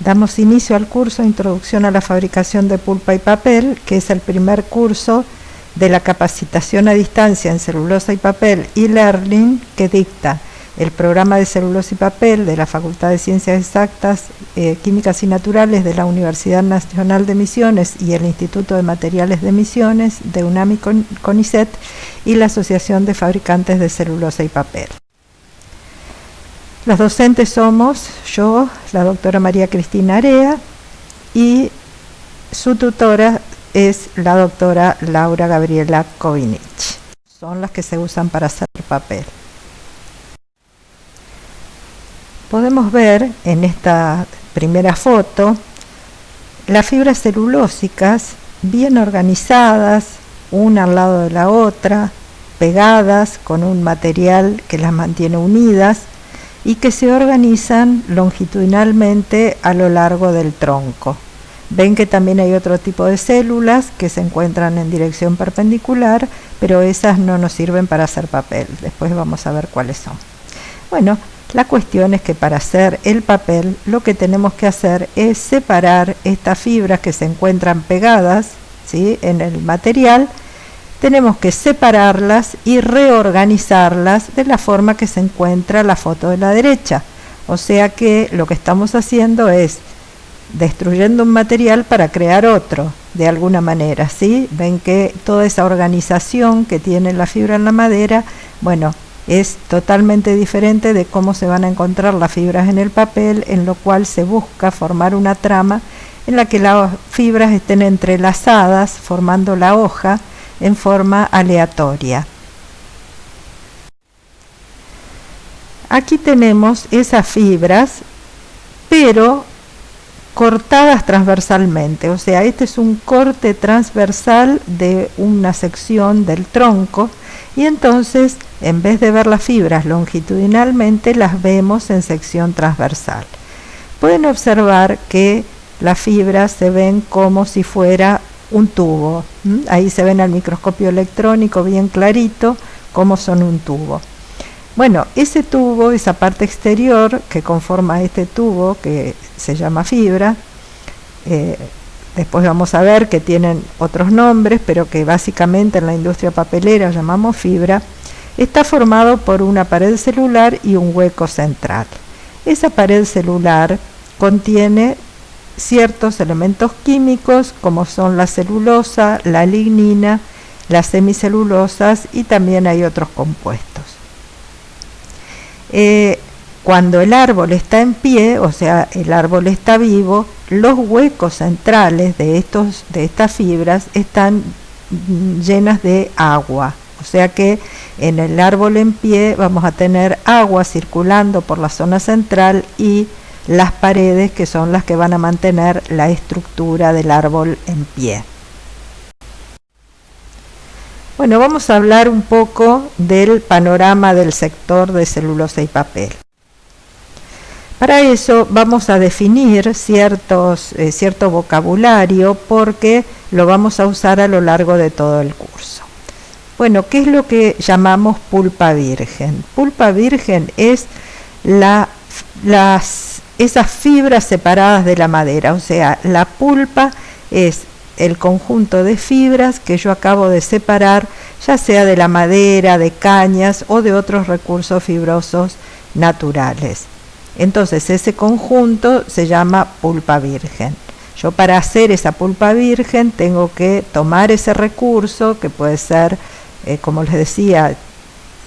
Damos inicio al curso Introducción a la fabricación de pulpa y papel, que es el primer curso de la capacitación a distancia en celulosa y papel e-learning que dicta el programa de celulosa y papel de la Facultad de Ciencias Exactas, Químicas y Naturales de la Universidad Nacional de Misiones y el Instituto de Materiales de Misiones de UNAM y CONICET y la Asociación de Fabricantes de Celulosa y Papel. Los docentes somos yo, la doctora María Cristina Area, y su tutora es la doctora Laura Gabriela Kovinich. Son las que se usan para hacer papel. Podemos ver en esta primera foto las fibras celulósicas bien organizadas, una al lado de la otra, pegadas con un material que las mantiene unidas y que se organizan longitudinalmente a lo largo del tronco. Ven que también hay otro tipo de células que se encuentran en dirección perpendicular, pero esas no nos sirven para hacer papel. Después vamos a ver cuáles son. Bueno, la cuestión es que para hacer el papel lo que tenemos que hacer es separar estas fibras que se encuentran pegadas, ¿sí?, en el material. Tenemos que separarlas y reorganizarlas de la forma que se encuentra la foto de la derecha. O sea que lo que estamos haciendo es destruyendo un material para crear otro, de alguna manera, ¿sí? Ven que toda esa organización que tiene la fibra en la madera, bueno, es totalmente diferente de cómo se van a encontrar las fibras en el papel, en lo cual se busca formar una trama en la que las fibras estén entrelazadas, formando la hoja en forma aleatoria. Aquí tenemos esas fibras, pero cortadas transversalmente, o sea, este es un corte transversal de una sección del tronco, y entonces en vez de ver las fibras longitudinalmente las vemos en sección transversal. Pueden observar que las fibras se ven como si fuera un tubo. Ahí se ven al microscopio electrónico bien clarito cómo son un tubo. Bueno, ese tubo, esa parte exterior que conforma este tubo que se llama fibra, después vamos a ver que tienen otros nombres, pero que básicamente en la industria papelera llamamos fibra, está formado por una pared celular y un hueco central. Esa pared celular contiene ciertos elementos químicos como son la celulosa, la lignina, las semicelulosas y también hay otros compuestos. Cuando el árbol está en pie, o sea, el árbol está vivo, los huecos centrales de estas fibras están llenas de agua. O sea que en el árbol en pie vamos a tener agua circulando por la zona central y las paredes que son las que van a mantener la estructura del árbol en pie. Bueno, vamos a hablar un poco del panorama del sector de celulosa y papel. Para eso vamos a definir cierto vocabulario porque lo vamos a usar a lo largo de todo el curso. Bueno, ¿qué es lo que llamamos pulpa virgen? Pulpa virgen es esas fibras separadas de la madera, o sea, la pulpa es el conjunto de fibras que yo acabo de separar, ya sea de la madera, de cañas o de otros recursos fibrosos naturales. Entonces ese conjunto se llama pulpa virgen. Yo para hacer esa pulpa virgen tengo que tomar ese recurso que puede ser, como les decía,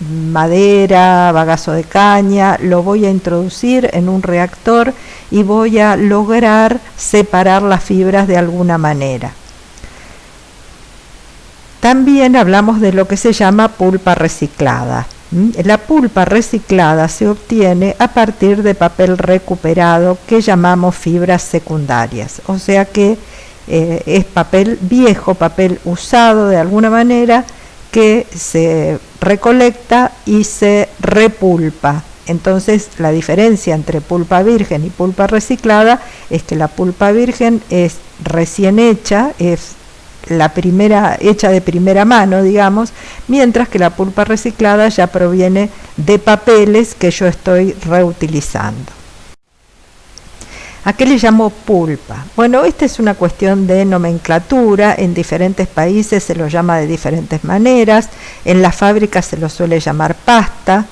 madera, bagazo de caña, lo voy a introducir en un reactor y voy a lograr separar las fibras de alguna manera. También hablamos de lo que se llama pulpa reciclada. La pulpa reciclada se obtiene a partir de papel recuperado que llamamos fibras secundarias, o sea que es papel viejo, papel usado de alguna manera, que se recolecta y se repulpa. Entonces la diferencia entre pulpa virgen y pulpa reciclada es que la pulpa virgen es recién hecha, es la primera, hecha de primera mano, digamos, mientras que la pulpa reciclada ya proviene de papeles que yo estoy reutilizando. ¿A qué le llamo pulpa? Bueno, esta es una cuestión de nomenclatura. En diferentes países se lo llama de diferentes maneras. En las fábricas se lo suele llamar pasta.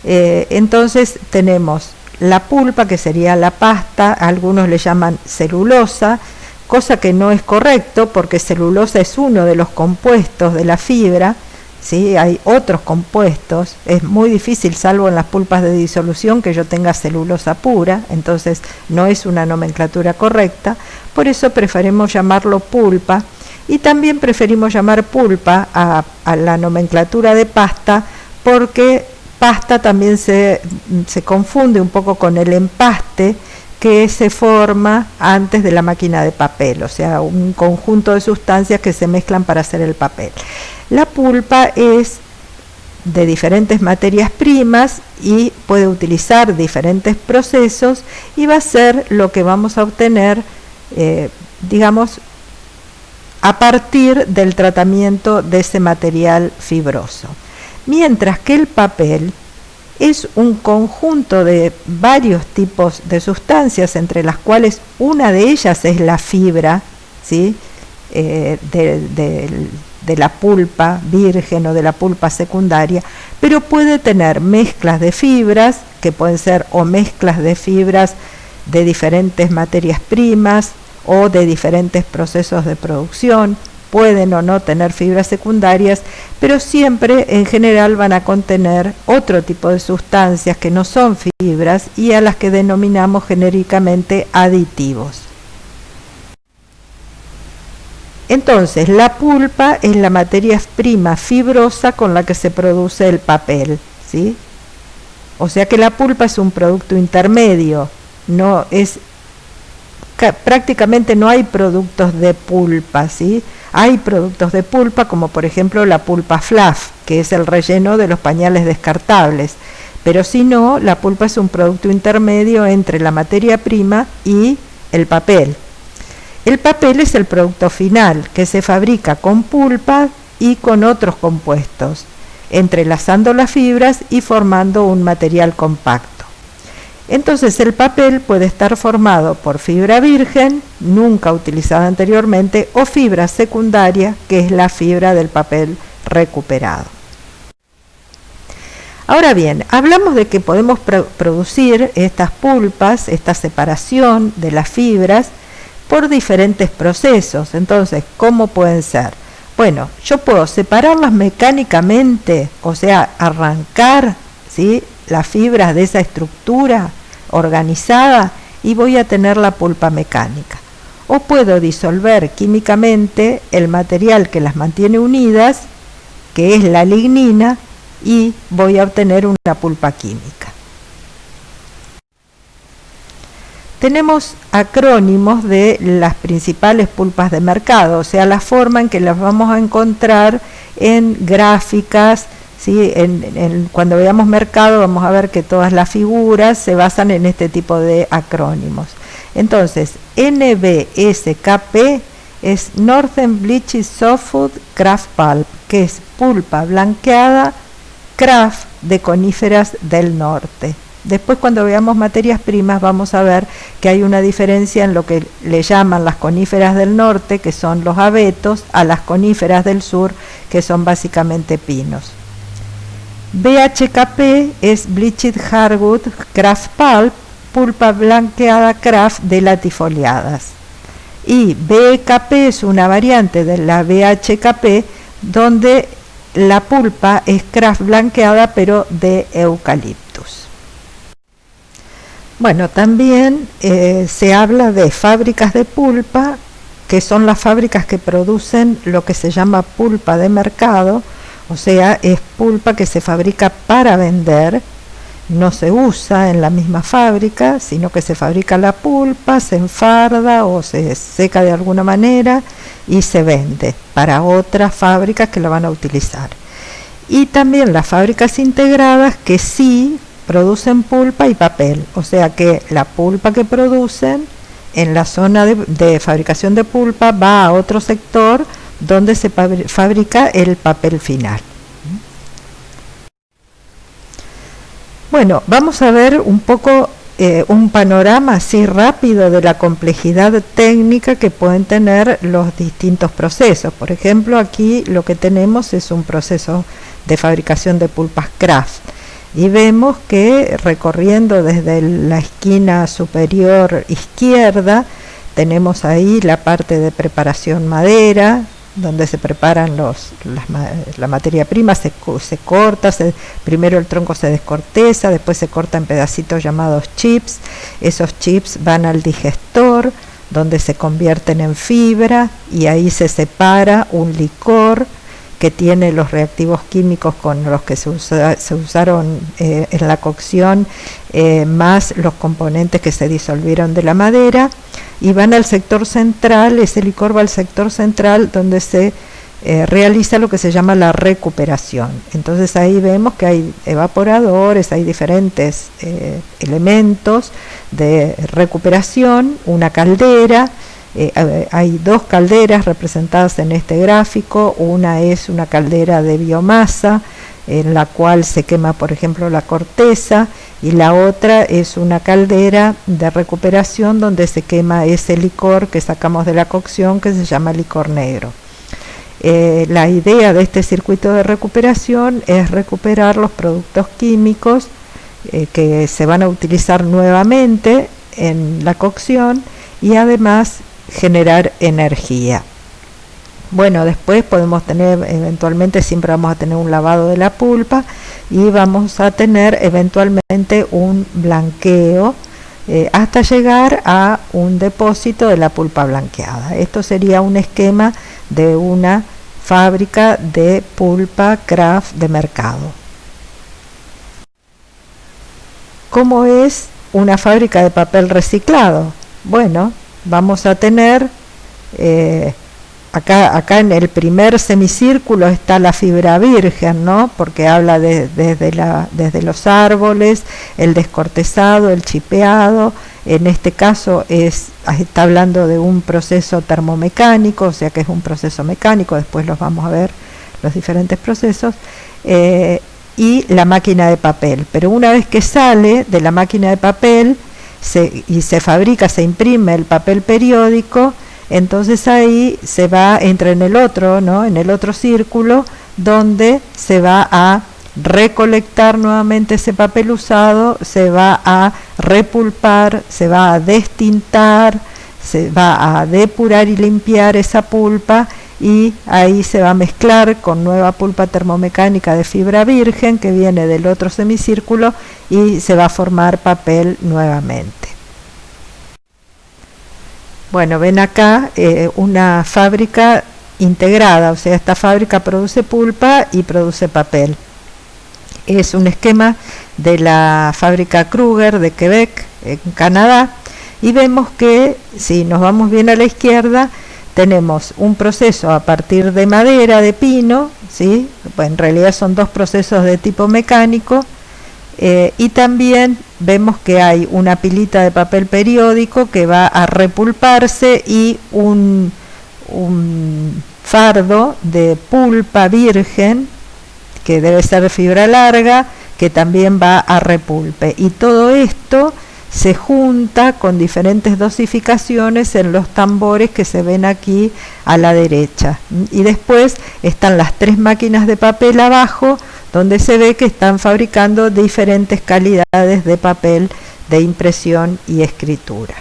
Entonces tenemos la pulpa, que sería la pasta. Algunos le llaman celulosa, cosa que no es correcto, porque celulosa es uno de los compuestos de la fibra. ¿Sí? Hay otros compuestos, es muy difícil, salvo en las pulpas de disolución, que yo tenga celulosa pura, entonces no es una nomenclatura correcta. Por eso preferimos llamarlo pulpa, y también preferimos llamar pulpa a la nomenclatura de pasta, porque pasta también se confunde un poco con el empaste que se forma antes de la máquina de papel, o sea, un conjunto de sustancias que se mezclan para hacer el papel. La pulpa es de diferentes materias primas y puede utilizar diferentes procesos, y va a ser lo que vamos a obtener, digamos, a partir del tratamiento de ese material fibroso. Mientras que el papel es un conjunto de varios tipos de sustancias, entre las cuales una de ellas es la fibra, ¿sí? De la pulpa virgen o de la pulpa secundaria, pero puede tener mezclas de fibras, que pueden ser o mezclas de fibras de diferentes materias primas o de diferentes procesos de producción. Pueden o no tener fibras secundarias, pero siempre en general van a contener otro tipo de sustancias que no son fibras y a las que denominamos genéricamente aditivos. Entonces, la pulpa es la materia prima fibrosa con la que se produce el papel, ¿sí? O sea que la pulpa es un producto intermedio, no es, prácticamente no hay productos de pulpa, ¿sí? Hay productos de pulpa, como por ejemplo la pulpa fluff, que es el relleno de los pañales descartables, pero si no, la pulpa es un producto intermedio entre la materia prima y el papel. El papel es el producto final, que se fabrica con pulpa y con otros compuestos, entrelazando las fibras y formando un material compacto. Entonces el papel puede estar formado por fibra virgen, nunca utilizada anteriormente, o fibra secundaria, que es la fibra del papel recuperado. Ahora bien, hablamos de que podemos producir estas pulpas, esta separación de las fibras, por diferentes procesos. Entonces, ¿cómo pueden ser? Bueno, yo puedo separarlas mecánicamente, o sea, arrancar, ¿sí?, las fibras de esa estructura organizada, y voy a tener la pulpa mecánica. O puedo disolver químicamente el material que las mantiene unidas, que es la lignina, y voy a obtener una pulpa química. Tenemos acrónimos de las principales pulpas de mercado, o sea, la forma en que las vamos a encontrar en gráficas, ¿sí? Cuando veamos mercado vamos a ver que todas las figuras se basan en este tipo de acrónimos. Entonces, NBSKP es Northern Bleached Softwood Kraft Pulp, que es pulpa blanqueada Kraft de coníferas del norte. Después, cuando veamos materias primas, vamos a ver que hay una diferencia en lo que le llaman las coníferas del norte, que son los abetos, a las coníferas del sur, que son básicamente pinos. BHKP es Bleached Hardwood Kraft Pulp, pulpa blanqueada Kraft de latifoliadas. Y BKP es una variante de la BHKP, donde la pulpa es Kraft blanqueada, pero de eucaliptus. Bueno, también se habla de fábricas de pulpa, que son las fábricas que producen lo que se llama pulpa de mercado, o sea, es pulpa que se fabrica para vender, no se usa en la misma fábrica, sino que se fabrica la pulpa, se enfarda o se seca de alguna manera y se vende para otras fábricas que la van a utilizar. Y también las fábricas integradas, que sí producen pulpa y papel, o sea que la pulpa que producen en la zona de fabricación de pulpa va a otro sector donde se fabrica el papel final. Bueno, vamos a ver un poco un panorama así rápido de la complejidad técnica que pueden tener los distintos procesos. Por ejemplo, aquí lo que tenemos es un proceso de fabricación de pulpas craft y vemos que recorriendo desde la esquina superior izquierda tenemos ahí la parte de preparación madera, donde se preparan la materia prima, se corta, primero el tronco se descorteza, después se corta en pedacitos llamados chips, esos chips van al digestor, donde se convierten en fibra y ahí se separa un licor que tiene los reactivos químicos con los que se usaron en la cocción, más los componentes que se disolvieron de la madera, y van al sector central. Ese licor va al sector central donde se realiza lo que se llama la recuperación. Entonces ahí vemos que hay evaporadores, hay diferentes elementos de recuperación, una caldera. Hay dos calderas representadas en este gráfico. Una es una caldera de biomasa en la cual se quema, por ejemplo, la corteza, y la otra es una caldera de recuperación donde se quema ese licor que sacamos de la cocción, que se llama licor negro. La idea de este circuito de recuperación es recuperar los productos químicos que se van a utilizar nuevamente en la cocción y además generar energía. Bueno, después podemos tener, eventualmente siempre vamos a tener un lavado de la pulpa y vamos a tener eventualmente un blanqueo hasta llegar a un depósito de la pulpa blanqueada. Esto sería un esquema de una fábrica de pulpa craft de mercado. ¿Cómo es una fábrica de papel reciclado? Bueno, vamos a tener acá en el primer semicírculo está la fibra virgen, ¿no? Porque habla desde los árboles, el descortezado, el chipeado. En este caso está hablando de un proceso termomecánico, o sea que es un proceso mecánico, después los vamos a ver, los diferentes procesos, y la máquina de papel. Pero una vez que sale de la máquina de papel y se fabrica, se imprime el papel periódico, entonces ahí entra en el otro, ¿no? En el otro círculo, donde se va a recolectar nuevamente ese papel usado, se va a repulpar, se va a destintar, se va a depurar y limpiar esa pulpa, y ahí se va a mezclar con nueva pulpa termomecánica de fibra virgen que viene del otro semicírculo y se va a formar papel nuevamente. Bueno, ven acá una fábrica integrada, o sea, esta fábrica produce pulpa y produce papel. Es un esquema de la fábrica Kruger de Quebec, en Canadá, y vemos que si nos vamos bien a la izquierda, tenemos un proceso a partir de madera, de pino, ¿sí? Bueno, en realidad son dos procesos de tipo mecánico, y también vemos que hay una pilita de papel periódico que va a repulparse y un fardo de pulpa virgen que debe ser de fibra larga que también va a repulpe, y todo esto se junta con diferentes dosificaciones en los tambores que se ven aquí a la derecha, y después están las tres máquinas de papel abajo donde se ve que están fabricando diferentes calidades de papel de impresión y escritura.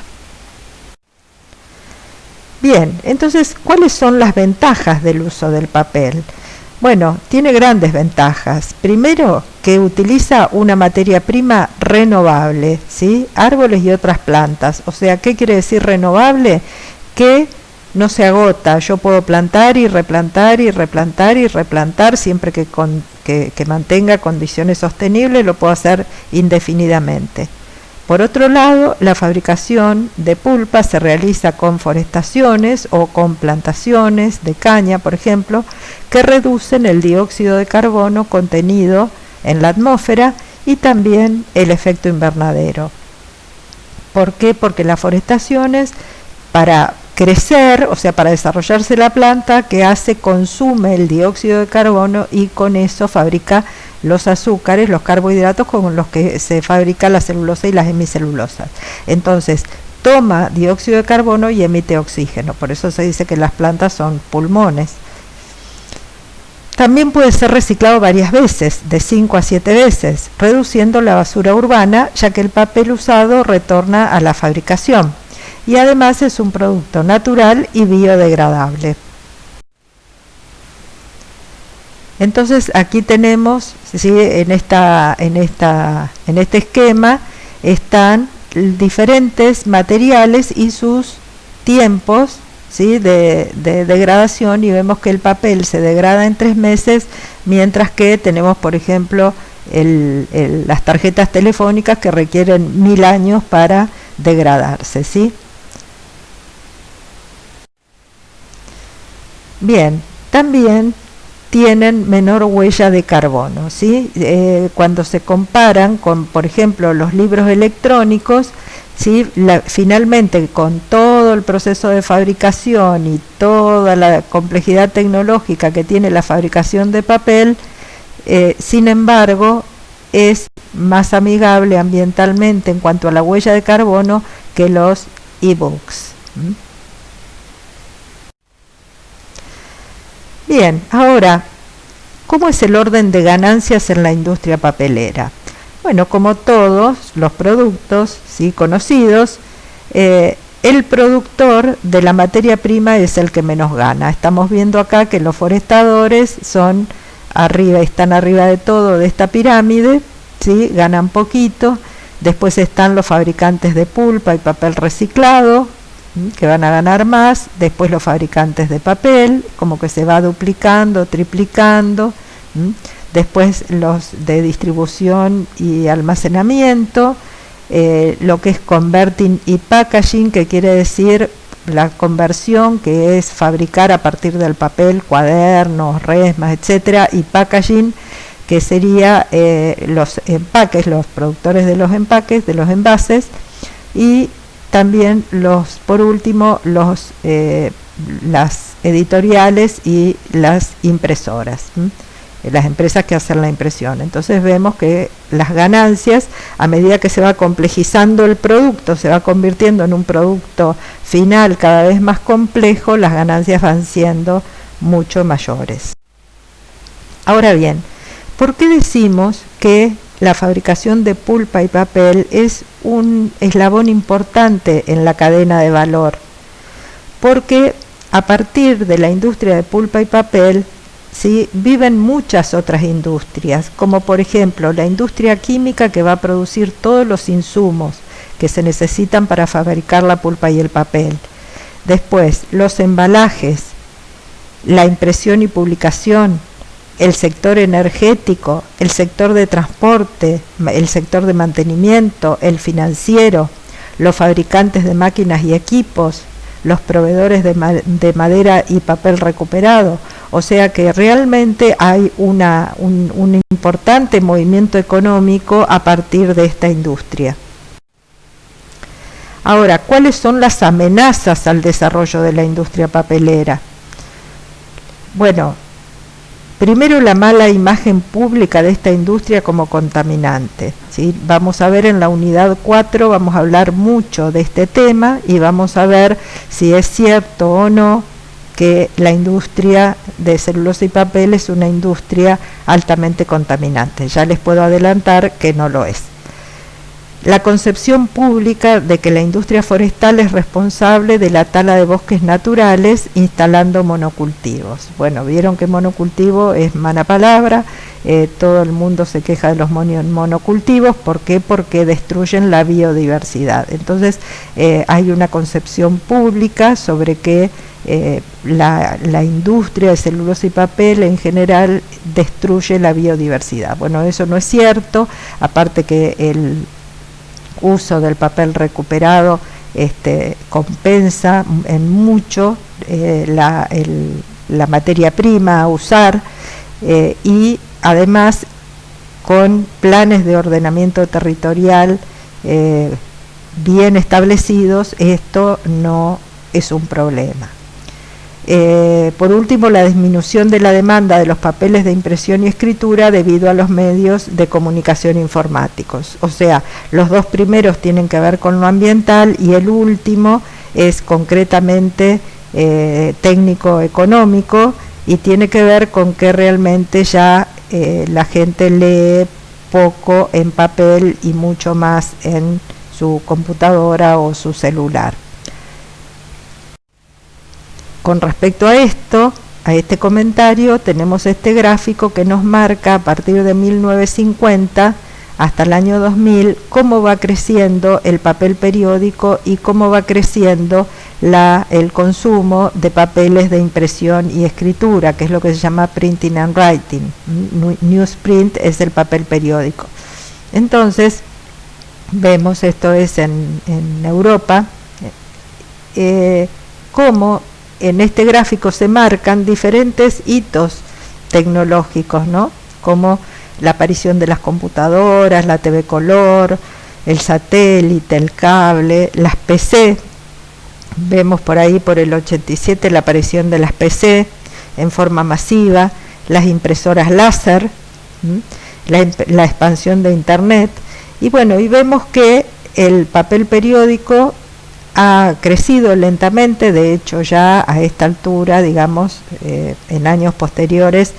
Bien, entonces, ¿cuáles son las ventajas del uso del papel? Bueno, tiene grandes ventajas. Primero, que utiliza una materia prima renovable, ¿sí? Árboles y otras plantas. O sea, ¿qué quiere decir renovable? Que no se agota. Yo puedo plantar y replantar y replantar y replantar siempre que mantenga condiciones sostenibles, lo puedo hacer indefinidamente. Por otro lado, la fabricación de pulpa se realiza con forestaciones o con plantaciones de caña, por ejemplo, que reducen el dióxido de carbono contenido en la atmósfera y también el efecto invernadero. ¿Por qué? Porque las forestaciones, para crecer, o sea, para desarrollarse la planta, ¿qué hace? Consume el dióxido de carbono y con eso fabrica los azúcares, los carbohidratos con los que se fabrica la celulosa y las hemicelulosas. Entonces, toma dióxido de carbono y emite oxígeno, por eso se dice que las plantas son pulmones. También puede ser reciclado varias veces, de 5 a 7 veces, reduciendo la basura urbana, ya que el papel usado retorna a la fabricación. Y además es un producto natural y biodegradable. Entonces aquí tenemos, ¿sí? en este esquema están diferentes materiales y sus tiempos, ¿sí? de degradación, y vemos que el papel se degrada en 3 meses, mientras que tenemos, por ejemplo, las tarjetas telefónicas que requieren 1000 años para degradarse, ¿sí? Bien, también tienen menor huella de carbono, ¿sí? Cuando se comparan con, por ejemplo, los libros electrónicos, ¿sí? Finalmente, con todo el proceso de fabricación y toda la complejidad tecnológica que tiene la fabricación de papel, sin embargo, es más amigable ambientalmente en cuanto a la huella de carbono que los e-books. Bien, ahora, ¿cómo es el orden de ganancias en la industria papelera? Bueno, como todos los productos, ¿sí? conocidos, el productor de la materia prima es el que menos gana. Estamos viendo acá que los forestadores están arriba de todo de esta pirámide, ¿sí? ganan poquito. Después están los fabricantes de pulpa y papel reciclado, que van a ganar más. Después los fabricantes de papel, como que se va duplicando, triplicando. Después los de distribución y almacenamiento, lo que es converting y packaging, que quiere decir la conversión, que es fabricar a partir del papel, cuadernos, resmas, etcétera, y packaging, que sería los empaques, los productores de los empaques, de los envases, y también por último las editoriales y las impresoras, las empresas que hacen la impresión. Entonces vemos que las ganancias, a medida que se va complejizando el producto, se va convirtiendo en un producto final cada vez más complejo, las ganancias van siendo mucho mayores. Ahora bien, ¿por qué decimos que la fabricación de pulpa y papel es un eslabón importante en la cadena de valor? Porque a partir de la industria de pulpa y papel, ¿sí? viven muchas otras industrias, como por ejemplo la industria química, que va a producir todos los insumos que se necesitan para fabricar la pulpa y el papel. Después, los embalajes, la impresión y publicación, el sector energético, el sector de transporte, el sector de mantenimiento, el financiero, los fabricantes de máquinas y equipos, los proveedores de madera y papel recuperado. O sea que realmente hay un importante movimiento económico a partir de esta industria. Ahora, ¿cuáles son las amenazas al desarrollo de la industria papelera? Bueno, primero, la mala imagen pública de esta industria como contaminante, ¿sí? Vamos a ver en la unidad 4, vamos a hablar mucho de este tema y vamos a ver si es cierto o no que la industria de celulosa y papel es una industria altamente contaminante. Ya les puedo adelantar que no lo es. La concepción pública de que la industria forestal es responsable de la tala de bosques naturales instalando monocultivos. Bueno, vieron que monocultivo es mala palabra, todo el mundo se queja de los monocultivos. ¿Por qué? Porque destruyen la biodiversidad. Entonces hay una concepción pública sobre que la industria de celulosa y papel en general destruye la biodiversidad. Bueno, eso no es cierto, aparte que el uso del papel recuperado compensa en mucho la materia prima a usar, y además con planes de ordenamiento territorial bien establecidos, esto no es un problema. Por último, la disminución de la demanda de los papeles de impresión y escritura debido a los medios de comunicación informáticos. O sea, los dos primeros tienen que ver con lo ambiental y el último es concretamente técnico-económico y tiene que ver con que realmente ya la gente lee poco en papel y mucho más en su computadora o su celular. Con respecto a esto, a este comentario, tenemos este gráfico que nos marca a partir de 1950 hasta el año 2000 cómo va creciendo el papel periódico y cómo va creciendo el consumo de papeles de impresión y escritura, que es lo que se llama printing and writing. Newsprint es el papel periódico. Entonces, vemos, esto es en Europa, cómo en este gráfico se marcan diferentes hitos tecnológicos, ¿no? Como la aparición de las computadoras, la TV color, el satélite, el cable, las PC. Vemos por ahí por el 87 la aparición de las PC en forma masiva, las impresoras láser, la expansión de Internet. Y bueno, y vemos que el papel periódico ha crecido lentamente, de hecho ya a esta altura, digamos, en años posteriores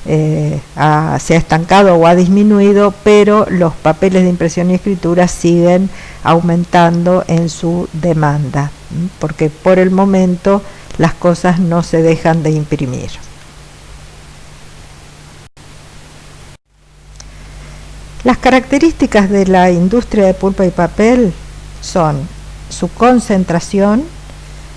se ha estancado o ha disminuido, pero los papeles de impresión y escritura siguen aumentando en su demanda, porque por el momento las cosas no se dejan de imprimir. Las características de la industria de pulpa y papel son su concentración,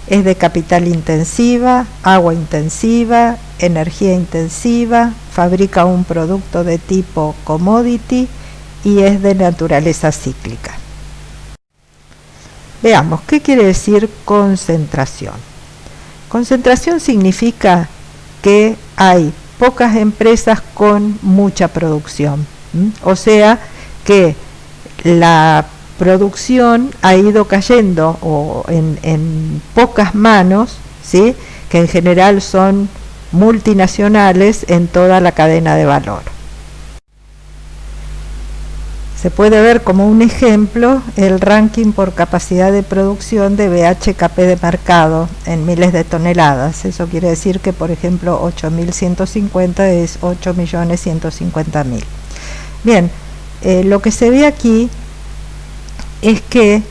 es de capital intensiva, agua intensiva, energía intensiva, fabrica un producto de tipo commodity y es de naturaleza cíclica. Veamos, ¿qué quiere decir concentración? Concentración significa que hay pocas empresas con mucha producción, o sea que la producción ha ido cayendo en pocas manos, ¿sí? Que en general son multinacionales en toda la cadena de valor. Se puede ver como un ejemplo el ranking por capacidad de producción de BHKP de mercado en miles de toneladas. Eso quiere decir que, por ejemplo, 8.150 es 8.150.000. Bien, lo que se ve aquí es que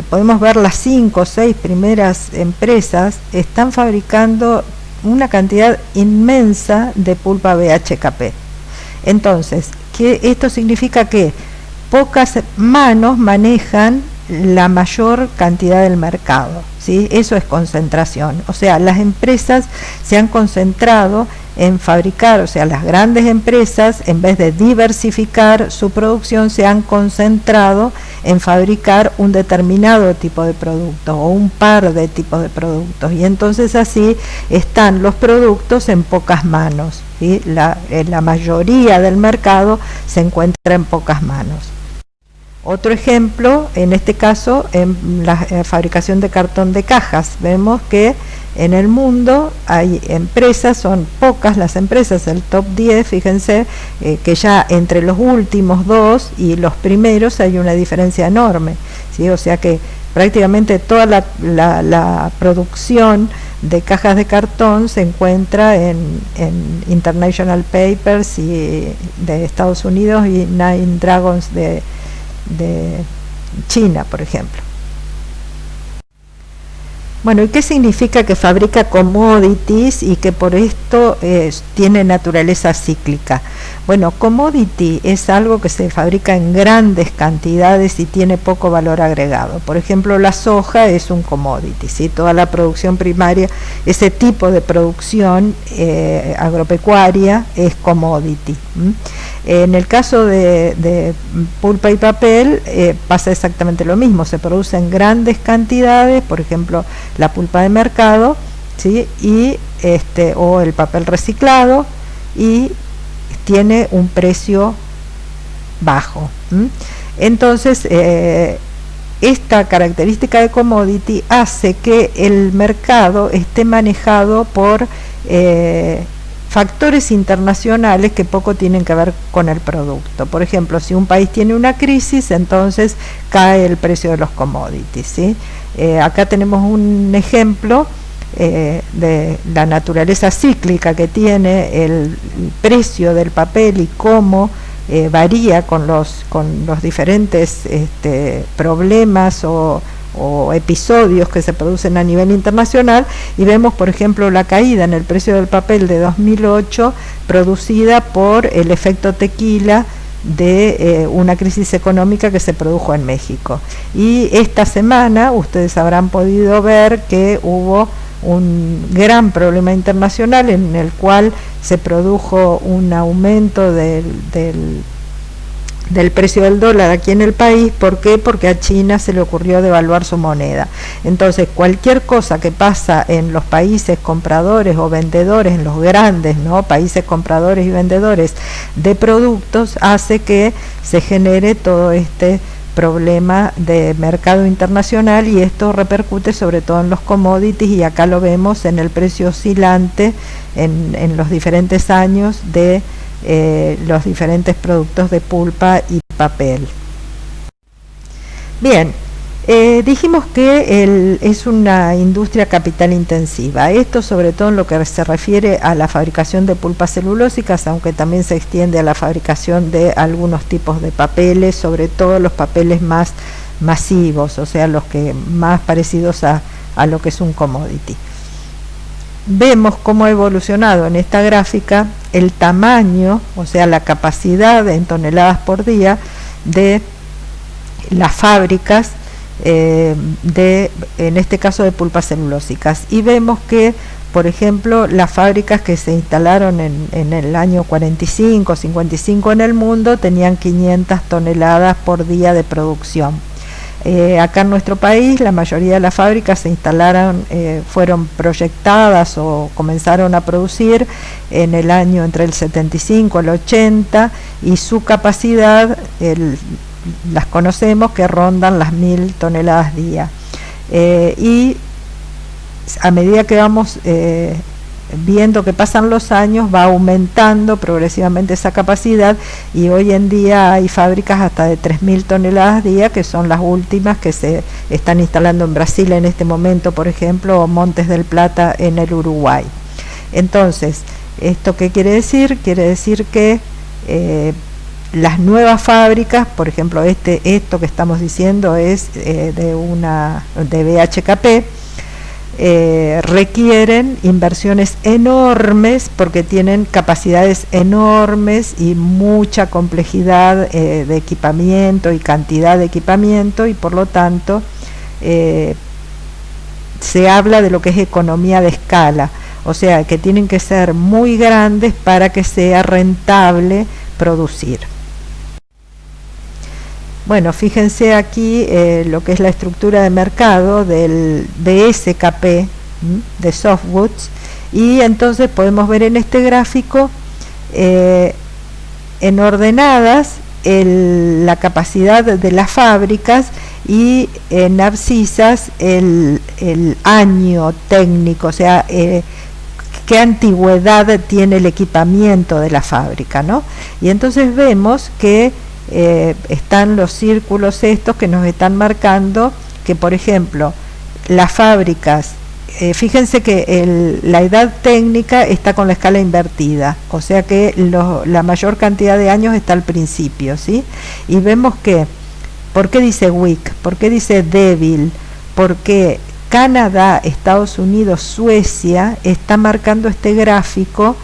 podemos ver las 5 o 6 primeras empresas están fabricando una cantidad inmensa de pulpa BHKP. Entonces, esto significa que pocas manos manejan la mayor cantidad del mercado, ¿sí? Eso es concentración. O sea, las empresas se han concentrado en fabricar, o sea, las grandes empresas, en vez de diversificar su producción, se han concentrado en fabricar un determinado tipo de producto o un par de tipos de productos, y entonces así están los productos en pocas manos, ¿sí? La mayoría del mercado se encuentra en pocas manos. Otro ejemplo, en este caso, en la fabricación de cartón de cajas, vemos que en el mundo hay empresas, son pocas las empresas, el top 10, fíjense que ya entre los últimos dos y los primeros hay una diferencia enorme, ¿sí? O sea que prácticamente toda la producción de cajas de cartón se encuentra en International Papers y de Estados Unidos y Nine Dragons de China, por ejemplo. Bueno, ¿y qué significa que fabrica commodities y que por esto tiene naturaleza cíclica? Bueno, commodity es algo que se fabrica en grandes cantidades y tiene poco valor agregado. Por ejemplo, la soja es un commodity, ¿sí? Toda la producción primaria, ese tipo de producción agropecuaria es commodity. En el caso de pulpa y papel pasa exactamente lo mismo, se produce en grandes cantidades, por ejemplo la pulpa de mercado, ¿sí? Y o el papel reciclado, y tiene un precio bajo. Entonces esta característica de commodity hace que el mercado esté manejado por factores internacionales que poco tienen que ver con el producto. Por ejemplo, si un país tiene una crisis, entonces cae el precio de los commodities, ¿sí? Acá tenemos un ejemplo de la naturaleza cíclica que tiene el precio del papel y cómo varía con los diferentes problemas o episodios que se producen a nivel internacional, y vemos por ejemplo la caída en el precio del papel de 2008 producida por el efecto tequila de una crisis económica que se produjo en México. Y esta semana ustedes habrán podido ver que hubo un gran problema internacional en el cual se produjo un aumento del precio del dólar aquí en el país. ¿Por qué? Porque a China se le ocurrió devaluar su moneda. Entonces, cualquier cosa que pasa en los países compradores o vendedores, en los grandes, ¿no?, países compradores y vendedores de productos, hace que se genere todo este problema de mercado internacional, y esto repercute sobre todo en los commodities, y acá lo vemos en el precio oscilante en los diferentes años de los diferentes productos de pulpa y papel. Bien, dijimos que es una industria capital intensiva, esto sobre todo en lo que se refiere a la fabricación de pulpas celulósicas, aunque también se extiende a la fabricación de algunos tipos de papeles, sobre todo los papeles más masivos, o sea, los que más parecidos a lo que es un commodity. Vemos cómo ha evolucionado en esta gráfica el tamaño, o sea, la capacidad en toneladas por día de las fábricas en este caso de pulpas celulósicas, y vemos que, por ejemplo, las fábricas que se instalaron en el año 45, 55 en el mundo tenían 500 toneladas por día de producción. Acá en nuestro país la mayoría de las fábricas se instalaron, fueron proyectadas o comenzaron a producir en el año entre el 75 y el 80, y su capacidad las conocemos que rondan las 1000 toneladas día, y a medida que vamos viendo que pasan los años va aumentando progresivamente esa capacidad, y hoy en día hay fábricas hasta de 3000 toneladas día, que son las últimas que se están instalando en Brasil en este momento, por ejemplo, o Montes del Plata en el Uruguay. Entonces, ¿esto qué quiere decir? Quiere decir que las nuevas fábricas, por ejemplo, esto que estamos diciendo es de BHKP, requieren inversiones enormes porque tienen capacidades enormes y mucha complejidad de equipamiento y cantidad de equipamiento, y por lo tanto se habla de lo que es economía de escala, o sea que tienen que ser muy grandes para que sea rentable producir. Bueno, fíjense aquí lo que es la estructura de mercado del BSKP de Softwoods, y entonces podemos ver en este gráfico en ordenadas la capacidad de las fábricas, y en abscisas el año técnico, o sea, qué antigüedad tiene el equipamiento de la fábrica, ¿no? Y entonces vemos que están los círculos estos que nos están marcando que, por ejemplo, las fábricas, fíjense que la edad técnica está con la escala invertida, o sea que la mayor cantidad de años está al principio, ¿sí? Y vemos que, ¿por qué dice weak? ¿Por qué dice débil? Porque Canadá, Estados Unidos, Suecia está marcando este gráfico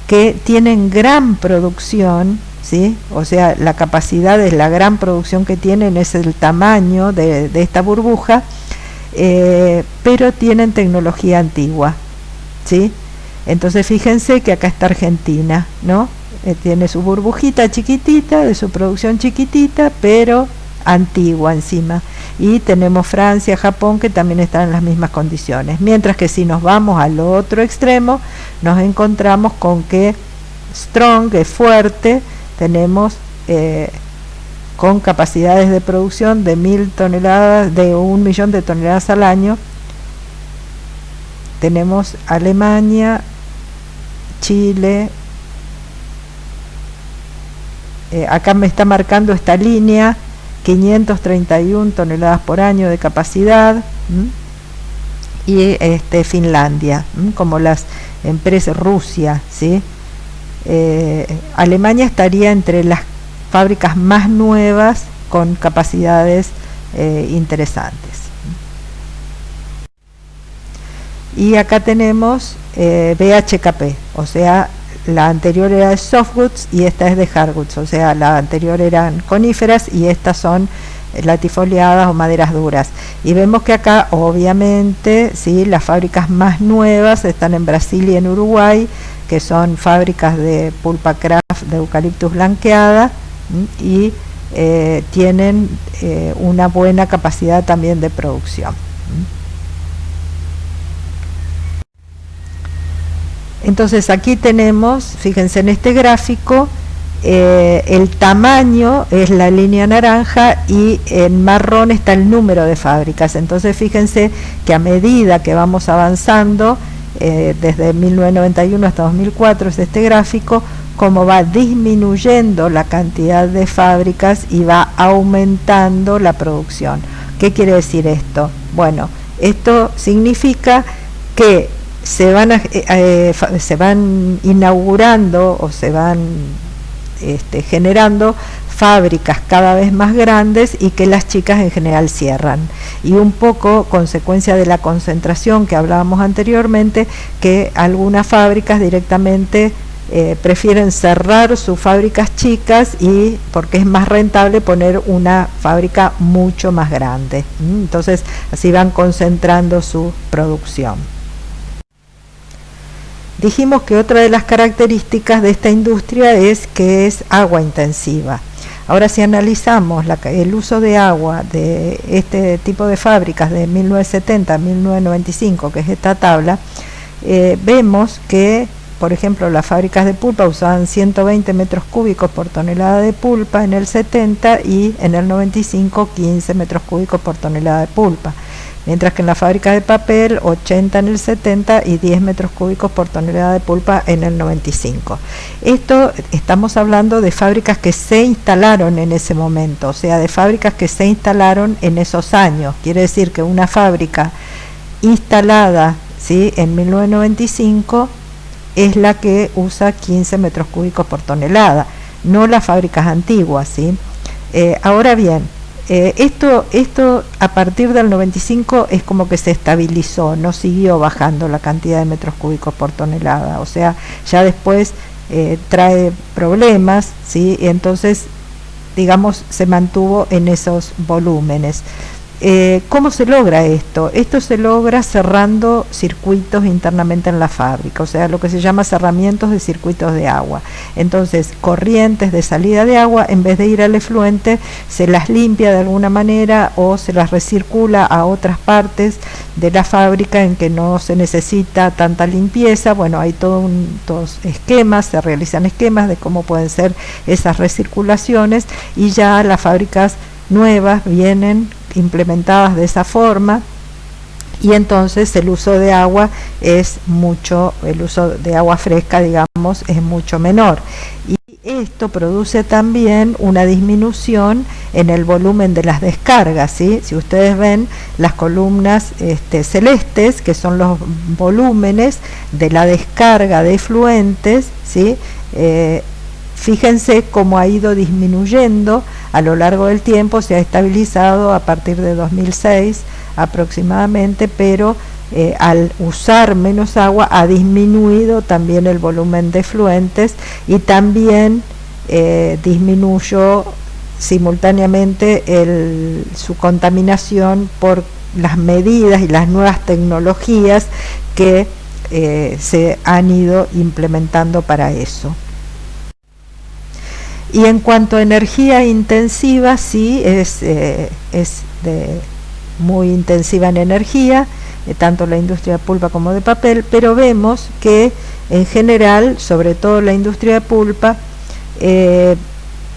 que tienen gran producción, ¿sí? O sea, la capacidad es la gran producción que tienen, es el tamaño de esta burbuja, pero tienen tecnología antigua, ¿sí? Entonces fíjense que acá está Argentina, ¿no? Tiene su burbujita chiquitita, de su producción chiquitita, pero antigua encima. Y tenemos Francia, Japón, que también están en las mismas condiciones. Mientras que si nos vamos al otro extremo, nos encontramos con que strong, es fuerte, tenemos con capacidades de producción de 1.000 toneladas, de 1 millón de toneladas al año. Tenemos Alemania, Chile, acá me está marcando esta línea, 531 toneladas por año de capacidad, y Finlandia, como las empresas, Rusia, ¿sí? Alemania estaría entre las fábricas más nuevas con capacidades interesantes. Y acá tenemos BHKP, o sea, la anterior era de softwoods y esta es de hardwoods, o sea, la anterior eran coníferas y estas son latifoliadas o maderas duras. Y vemos que acá obviamente, ¿sí?, las fábricas más nuevas están en Brasil y en Uruguay, que son fábricas de pulpa craft de eucaliptus blanqueada, y tienen una buena capacidad también de producción. Entonces aquí tenemos, fíjense en este gráfico, el tamaño es la línea naranja y en marrón está el número de fábricas. Entonces fíjense que a medida que vamos avanzando, desde 1991 hasta 2004 es este gráfico, como va disminuyendo la cantidad de fábricas y va aumentando la producción. ¿Qué quiere decir esto? Bueno, esto significa que se van inaugurando o se van generando fábricas cada vez más grandes y que las chicas en general cierran, y un poco consecuencia de la concentración que hablábamos anteriormente, que algunas fábricas directamente prefieren cerrar sus fábricas chicas y porque es más rentable poner una fábrica mucho más grande. Entonces así van concentrando su producción. Dijimos que otra de las características de esta industria es que es agua intensiva. Ahora, si analizamos el uso de agua de este tipo de fábricas de 1970 a 1995, que es esta tabla, vemos que, por ejemplo, las fábricas de pulpa usaban 120 metros cúbicos por tonelada de pulpa en el 70 y en el 95 15 metros cúbicos por tonelada de pulpa. Mientras que en la fábrica de papel 80 en el 70 y 10 metros cúbicos por tonelada de pulpa en el 95. Esto estamos hablando de fábricas que se instalaron en ese momento, o sea, de fábricas que se instalaron en esos años. Quiere decir que una fábrica instalada, ¿sí?, en 1995 es la que usa 15 metros cúbicos por tonelada, no las fábricas antiguas, ¿sí? Ahora bien, esto a partir del 95 es como que se estabilizó, no siguió bajando la cantidad de metros cúbicos por tonelada, o sea, ya después trae problemas, ¿sí? Y entonces, digamos, se mantuvo en esos volúmenes. ¿Cómo se logra esto? Esto se logra cerrando circuitos internamente en la fábrica, o sea, lo que se llama cerramientos de circuitos de agua. Entonces, corrientes de salida de agua, en vez de ir al efluente, se las limpia de alguna manera o se las recircula a otras partes de la fábrica en que no se necesita tanta limpieza. Bueno, hay todos esquemas, se realizan esquemas de cómo pueden ser esas recirculaciones, y ya las fábricas nuevas vienen implementadas de esa forma, y entonces el uso de agua el uso de agua fresca, digamos, es mucho menor, y esto produce también una disminución en el volumen de las descargas, ¿sí? Si ustedes ven las columnas celestes, que son los volúmenes de la descarga de efluentes, ¿sí? Fíjense cómo ha ido disminuyendo a lo largo del tiempo, se ha estabilizado a partir de 2006 aproximadamente, pero al usar menos agua ha disminuido también el volumen de efluentes, y también disminuyó simultáneamente su contaminación por las medidas y las nuevas tecnologías que se han ido implementando para eso. Y en cuanto a energía intensiva, sí, es muy intensiva en energía, tanto la industria de pulpa como de papel, pero vemos que en general, sobre todo la industria de pulpa,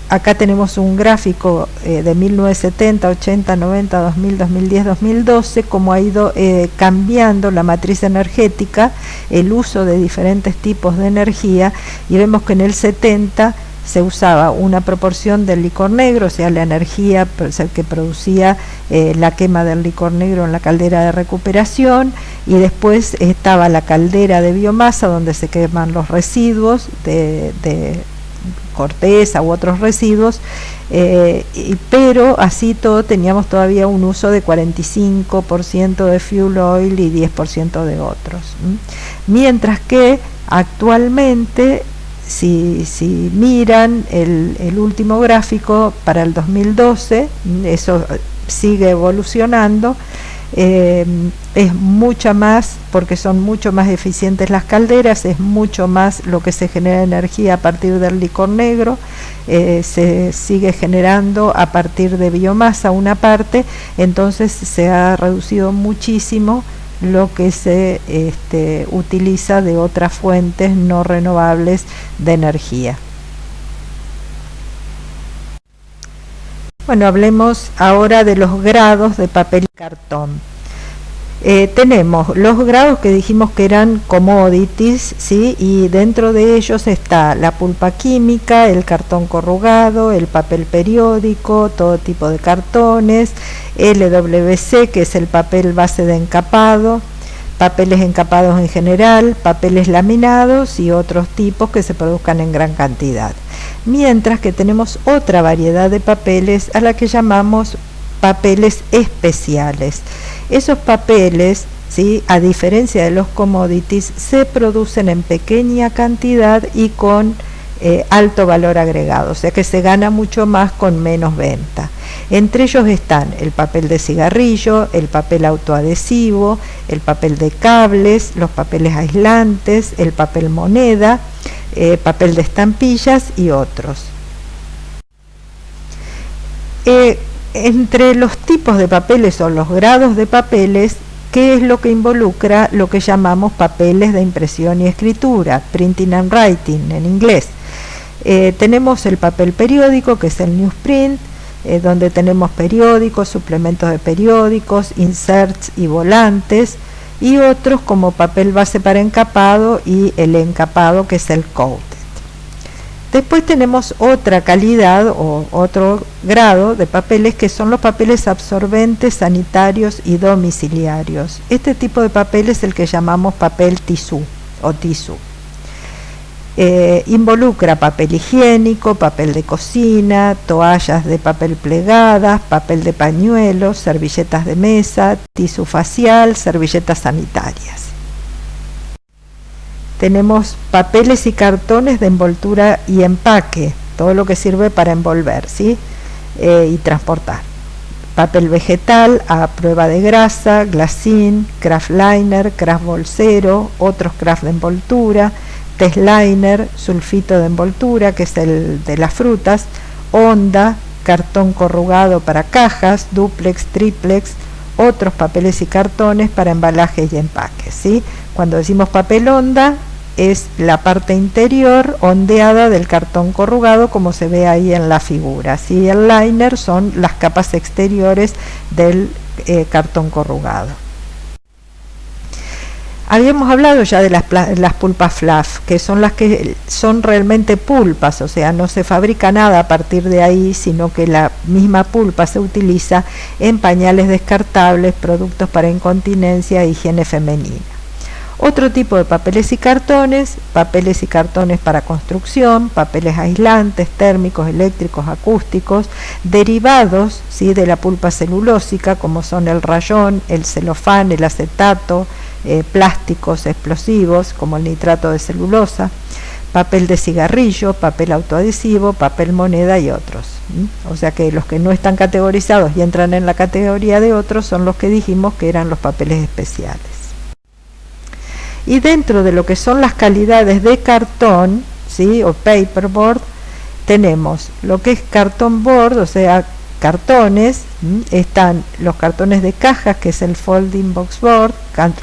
acá tenemos un gráfico de 1970, 80, 90, 2000, 2010, 2012, cómo ha ido cambiando la matriz energética, el uso de diferentes tipos de energía, y vemos que en el 70 se usaba una proporción del licor negro, o sea, la energía que producía la quema del licor negro en la caldera de recuperación, y después estaba la caldera de biomasa donde se queman los residuos de corteza u otros residuos, pero así todo teníamos todavía un uso de 45% de fuel oil y 10% de otros. Mientras que actualmente, si miran el último gráfico para el 2012, eso sigue evolucionando, es mucha más, porque son mucho más eficientes las calderas, es mucho más lo que se genera energía a partir del licor negro, se sigue generando a partir de biomasa una parte, entonces se ha reducido muchísimo lo que se utiliza de otras fuentes no renovables de energía. Bueno, hablemos ahora de los grados de papel y cartón. Tenemos los grados que dijimos que eran commodities, ¿sí? Y dentro de ellos está la pulpa química, el cartón corrugado, el papel periódico, todo tipo de cartones, LWC, que es el papel base de encapado, papeles encapados en general, papeles laminados y otros tipos que se produzcan en gran cantidad. Mientras que tenemos otra variedad de papeles a la que llamamos papeles especiales. Esos papeles, ¿sí?, a diferencia de los commodities, se producen en pequeña cantidad y con alto valor agregado, o sea que se gana mucho más con menos venta. Entre ellos están el papel de cigarrillo, el papel autoadhesivo, el papel de cables, los papeles aislantes, el papel moneda, papel de estampillas y otros. Entre los tipos de papeles o los grados de papeles, ¿qué es lo que involucra lo que llamamos papeles de impresión y escritura, printing and writing en inglés? Tenemos el papel periódico, que es el newsprint, donde tenemos periódicos, suplementos de periódicos, inserts y volantes, y otros como papel base para encapado y el encapado, que es el coated. Después tenemos otra calidad o otro grado de papeles, que son los papeles absorbentes, sanitarios y domiciliarios. Este tipo de papel es el que llamamos papel tisú o tisú. Involucra papel higiénico, papel de cocina, toallas de papel plegadas, papel de pañuelos, servilletas de mesa, tisú facial, servilletas sanitarias. Tenemos papeles y cartones de envoltura y empaque, todo lo que sirve para envolver, ¿sí? Y transportar. Papel vegetal a prueba de grasa, glacín, craft liner, craft bolsero, otros craft de envoltura, test liner, sulfito de envoltura, que es el de las frutas, onda, cartón corrugado para cajas, duplex, triplex, otros papeles y cartones para embalajes y empaques, ¿sí? Cuando decimos papel onda, es la parte interior ondeada del cartón corrugado, como se ve ahí en la figura, ¿sí? El liner son las capas exteriores del cartón corrugado. Habíamos hablado ya de las pulpas fluff, que son las que son realmente pulpas, o sea, no se fabrica nada a partir de ahí, sino que la misma pulpa se utiliza en pañales descartables, productos para incontinencia e higiene femenina. Otro tipo de papeles y cartones para construcción, papeles aislantes, térmicos, eléctricos, acústicos, derivados, ¿sí?, de la pulpa celulósica, como son el rayón, el celofán, el acetato, plásticos explosivos, como el nitrato de celulosa, papel de cigarrillo, papel autoadhesivo, papel moneda y otros. O sea que los que no están categorizados y entran en la categoría de otros son los que dijimos que eran los papeles especiales. Y dentro de lo que son las calidades de cartón, ¿sí?, o paperboard, tenemos lo que es cartón board, o sea, cartones. Están los cartones de cajas, que es el folding box board,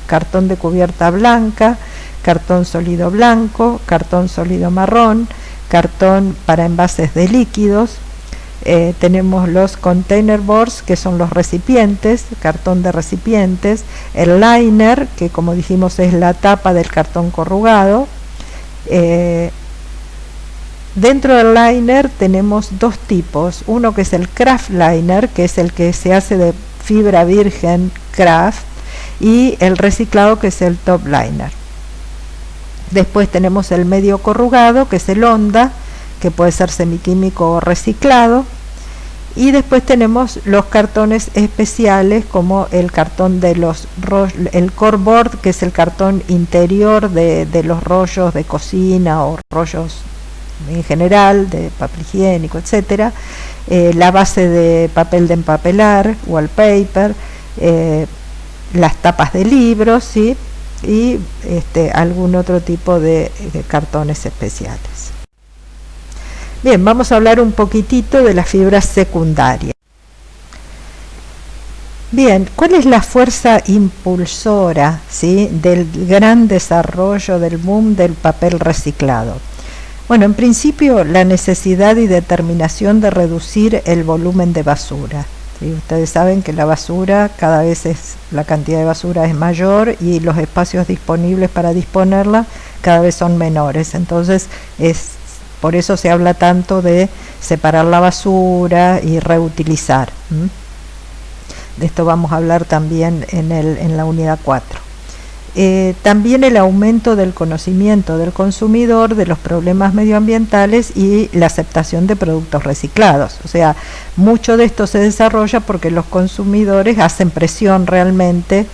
cartón de cubierta blanca, cartón sólido blanco, cartón sólido marrón, cartón para envases de líquidos. Tenemos los container boards, que son los recipientes, cartón de recipientes, el liner, que como dijimos es la tapa del cartón corrugado. Dentro del liner tenemos dos tipos, uno que es el craft liner, que es el que se hace de fibra virgen craft, y el reciclado, que es el top liner. Después tenemos el medio corrugado, que es el onda, que puede ser semiquímico o reciclado. Y después tenemos los cartones especiales, como el cartón de el cardboard, que es el cartón interior de los rollos de cocina o rollos en general, de papel higiénico, etcétera. La base de papel de empapelar, wallpaper, las tapas de libros, ¿sí? Y algún otro tipo de cartones especiales. Bien, vamos a hablar un poquitito de las fibras secundarias. Bien, ¿cuál es la fuerza impulsora, ¿sí?, del gran desarrollo, del boom del papel reciclado? Bueno, en principio la necesidad y determinación de reducir el volumen de basura. ¿Sí? Ustedes saben que la basura, cada vez la cantidad de basura es mayor y los espacios disponibles para disponerla cada vez son menores. Entonces por eso se habla tanto de separar la basura y reutilizar. De esto vamos a hablar también en la unidad 4. También el aumento del conocimiento del consumidor de los problemas medioambientales y la aceptación de productos reciclados. O sea, mucho de esto se desarrolla porque los consumidores hacen presión realmente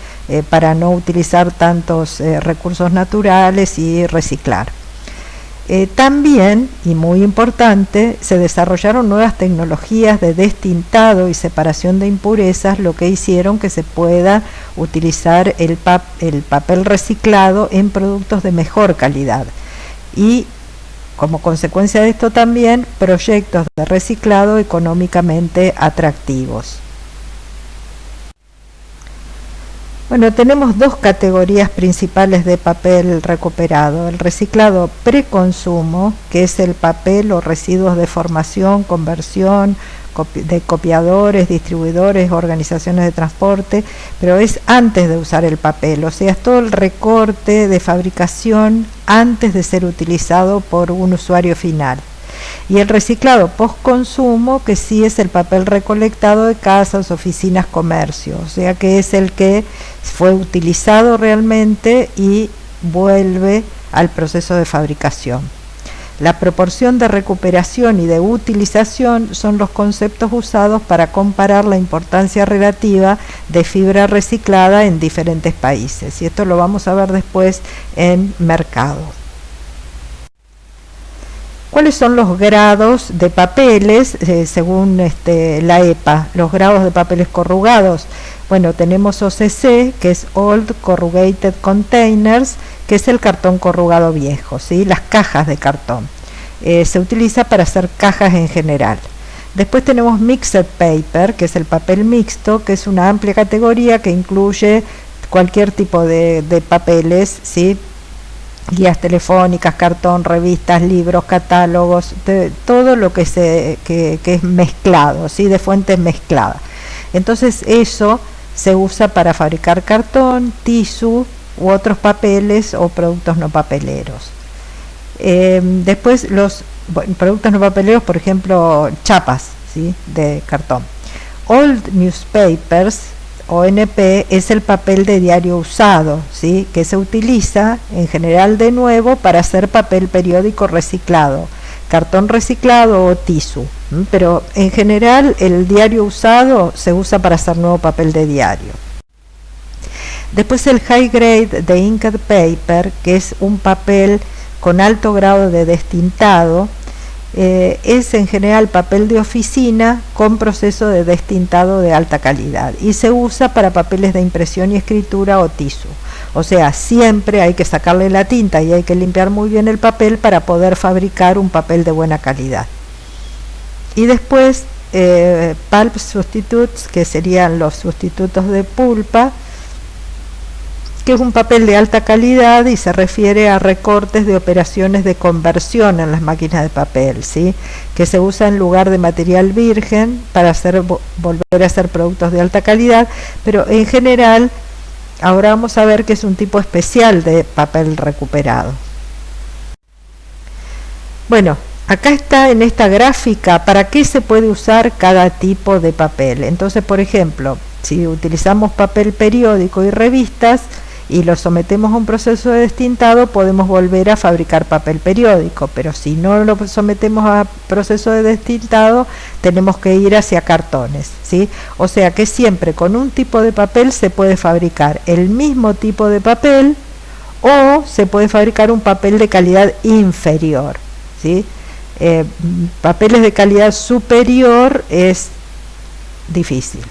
para no utilizar tantos recursos naturales y reciclar. También, y muy importante, se desarrollaron nuevas tecnologías de destintado y separación de impurezas, lo que hicieron que se pueda utilizar el papel reciclado en productos de mejor calidad. Y como consecuencia de esto también, proyectos de reciclado económicamente atractivos. Bueno, tenemos dos categorías principales de papel recuperado: el reciclado preconsumo, que es el papel o residuos de formación, conversión, de copiadores, distribuidores, organizaciones de transporte, pero es antes de usar el papel, o sea, es todo el recorte de fabricación antes de ser utilizado por un usuario final. Y el reciclado postconsumo, que sí es el papel recolectado de casas, oficinas, comercios, o sea que es el que fue utilizado realmente y vuelve al proceso de fabricación. La proporción de recuperación y de utilización son los conceptos usados para comparar la importancia relativa de fibra reciclada en diferentes países, y esto lo vamos a ver después en mercado. ¿Cuáles son los grados de papeles según la EPA? Los grados de papeles corrugados. Bueno, tenemos OCC, que es Old Corrugated Containers, que es el cartón corrugado viejo, ¿sí? Las cajas de cartón. Se utiliza para hacer cajas en general. Después tenemos Mixed Paper, que es el papel mixto, que es una amplia categoría que incluye cualquier tipo de papeles, ¿sí? Guías telefónicas, cartón, revistas, libros, catálogos, todo lo que es mezclado, ¿sí? De fuentes mezcladas. Entonces eso se usa para fabricar cartón, tisú u otros papeles o productos no papeleros. Después los productos no papeleros, por ejemplo, chapas, ¿sí? De cartón. Old Newspapers, ONP, es el papel de diario usado, ¿sí? Que se utiliza en general de nuevo para hacer papel periódico reciclado, cartón reciclado o tisú, pero en general el diario usado se usa para hacer nuevo papel de diario. Después el High Grade de Inked Paper, que es un papel con alto grado de destintado, es en general papel de oficina con proceso de destintado de alta calidad y se usa para papeles de impresión y escritura o tisú. O sea, siempre hay que sacarle la tinta y hay que limpiar muy bien el papel para poder fabricar un papel de buena calidad. Y después pulp substitutes, que serían los sustitutos de pulpa, que es un papel de alta calidad y se refiere a recortes de operaciones de conversión en las máquinas de papel, ¿sí? Que se usa en lugar de material virgen para volver a hacer productos de alta calidad, pero en general ahora vamos a ver que es un tipo especial de papel recuperado. Bueno, acá está en esta gráfica para qué se puede usar cada tipo de papel. Entonces, por ejemplo, si utilizamos papel periódico y revistas y lo sometemos a un proceso de destintado, podemos volver a fabricar papel periódico, pero si no lo sometemos a proceso de destintado, tenemos que ir hacia cartones, ¿sí? O sea que siempre con un tipo de papel se puede fabricar el mismo tipo de papel o se puede fabricar un papel de calidad inferior, ¿sí? Papeles de calidad superior es difícil.